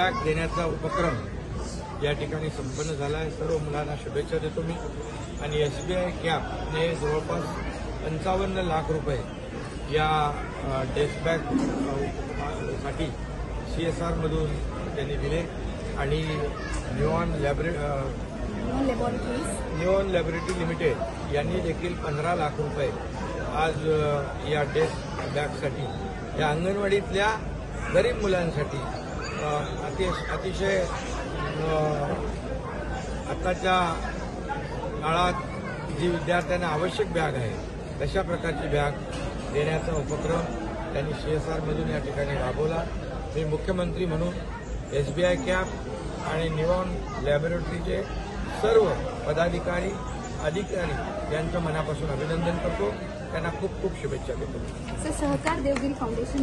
Bag देण्याचा उपक्रम या ठिकाणी संपन्न झाला आहे। सर्व मुलांना शुभेच्छा देतो मी। आणि एसबीआय कॅपने जवळपास 55 लाख रुपये या डेस्क बॅग साठी CSR मधून त्यांनी दिले आणि निऑन लॅबोरेटरी लिमिटेड यांनी देखील 15 लाख रुपये आज या डेस्क बॅगसाठी या अंगणवाडीतल्या गरीब मुलांसाठी अतिशय आताच्या काळात जी विद्यार्थ्यांना आवश्यक बॅग आहे तशा प्रकारची बॅग देण्याचा उपक्रम त्यांनी CSR मधून या ठिकाणी राबवला। मी मुख्यमंत्री म्हणून SBI कॅप आणि निऑन लॅबोरेटरीचे सर्व पदाधिकारी अधिकारी यांचं मनापासून अभिनंदन करतो। त्यांना खूप खूप शुभेच्छा देतो। सहकार देवगिरी फाउंडेशन